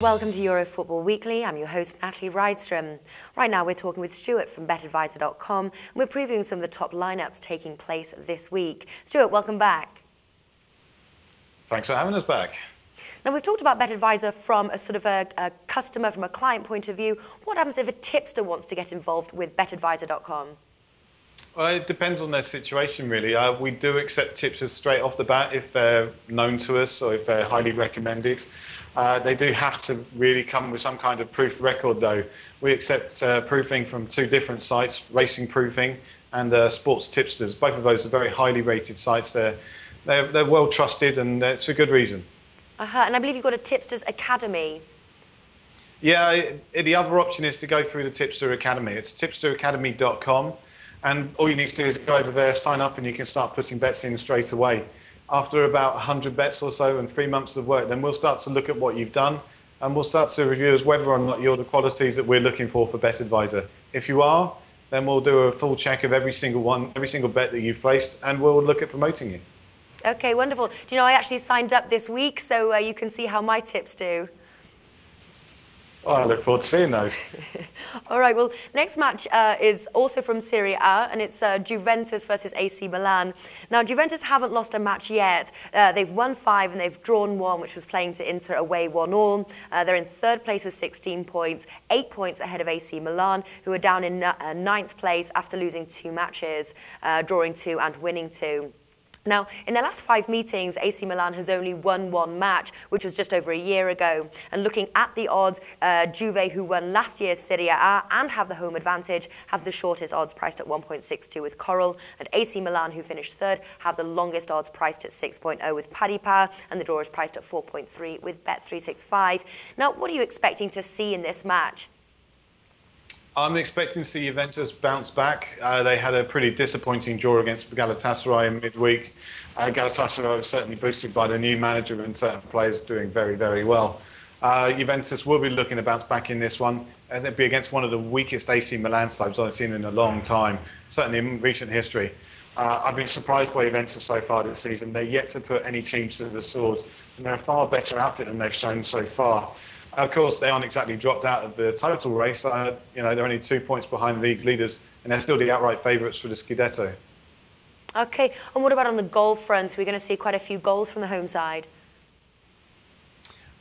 Welcome to Euro Football Weekly. I'm your host, Natalie Rydstrom. Right now, we're talking with Stuart from BetAdvisor.com, and we're previewing some of the top lineups taking place this week. Stuart, welcome back. Thanks for having us back. Now, we've talked about BetAdvisor from a sort of a customer, from a client point of view. What happens if a tipster wants to get involved with BetAdvisor.com? Well, it depends on their situation, really. We do accept tipsters straight off the bat if they're known to us or if they're highly recommended. They do have to really come with some kind of proof record, though. We accept proofing from two different sites, Racing Proofing and Sports Tipsters. Both of those are very highly rated sites. They're well trusted, and it's for good reason. And I believe you've got a Tipsters Academy. Yeah, the other option is to go through the Tipster Academy. It's tipsteracademy.com, and all you need to do is go over there, sign up, and you can start putting bets in straight away. After about 100 bets or so and 3 months of work, then we'll start to look at what you've done, and we'll start to review as whether or not you're the qualities that we're looking for BetAdvisor. If you are, then we'll do a full check of every single bet that you've placed, and we'll look at promoting you. Okay, wonderful. Do you know, I actually signed up this week, so you can see how my tips do. Well, I look forward to seeing those. All right, well, next match is also from Serie A, and it's Juventus versus AC Milan. Now, Juventus haven't lost a match yet. They've won 5 and they've drawn 1, which was playing to Inter away 1-1. They're in 3rd place with 16 points, 8 points ahead of AC Milan, who are down in 9th place after losing 2 matches, drawing 2 and winning 2. Now, in their last 5 meetings, AC Milan has only won 1 match, which was just over a year ago. And looking at the odds, Juve, who won last year's Serie A and have the home advantage, have the shortest odds priced at 1.62 with Coral. And AC Milan, who finished 3rd, have the longest odds priced at 6.0 with Paripa, and the draw is priced at 4.3 with Bet365. Now, what are you expecting to see in this match? I'm expecting to see Juventus bounce back. They had a pretty disappointing draw against Galatasaray in midweek. Galatasaray was certainly boosted by the new manager and certain players doing very, very well. Juventus will be looking to bounce back in this one, and it'll be against one of the weakest AC Milan sides I've seen in a long time, certainly in recent history. I've been surprised by Juventus so far this season. They're yet to put any teams to the sword, and they're a far better outfit than they've shown so far. Of course, they aren't exactly dropped out of the title race. They're only 2 points behind the league leaders, and they're still the outright favourites for the Scudetto. Okay, and what about on the goal front? We're going to see quite a few goals from the home side.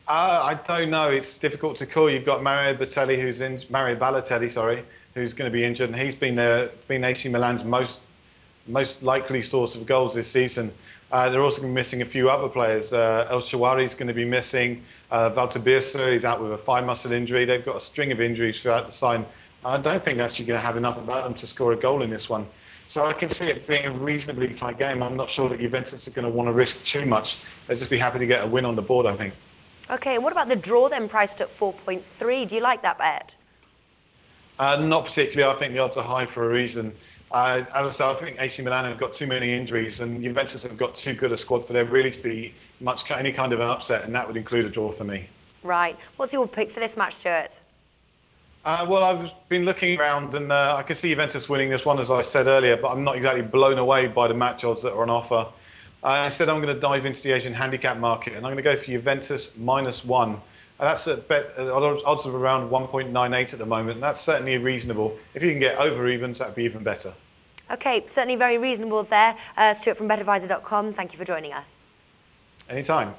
I don't know. It's difficult to call. You've got Mario Balotelli, who's going to be injured, and he's been AC Milan's most likely source of goals this season. They're also going to be missing a few other players. El Shaarawy is going to be missing. Walter Birsa, he's out with a thigh muscle injury. They've got a string of injuries throughout the side. I don't think they're actually going to have enough about them to score a goal in this one. So I can see it being a reasonably tight game. I'm not sure that Juventus are going to want to risk too much. They'll just be happy to get a win on the board, I think. Okay, and what about the draw then, priced at 4.3? Do you like that bet? Not particularly. I think the odds are high for a reason. As I said, I think AC Milan have got too many injuries, and Juventus have got too good a squad for there really to be any kind of an upset, and that would include a draw for me. Right. What's your pick for this match, Stuart? Well, I've been looking around, and I can see Juventus winning this one, as I said earlier, but I'm not exactly blown away by the match odds that are on offer. Instead, I'm going to dive into the Asian handicap market, and I'm going to go for Juventus -1. That's a bet odds of around 1.98 at the moment. That's certainly reasonable. If you can get over evens, that'd be even better. Okay, certainly very reasonable there. Stuart from BetAdvisor.com, thank you for joining us. Anytime.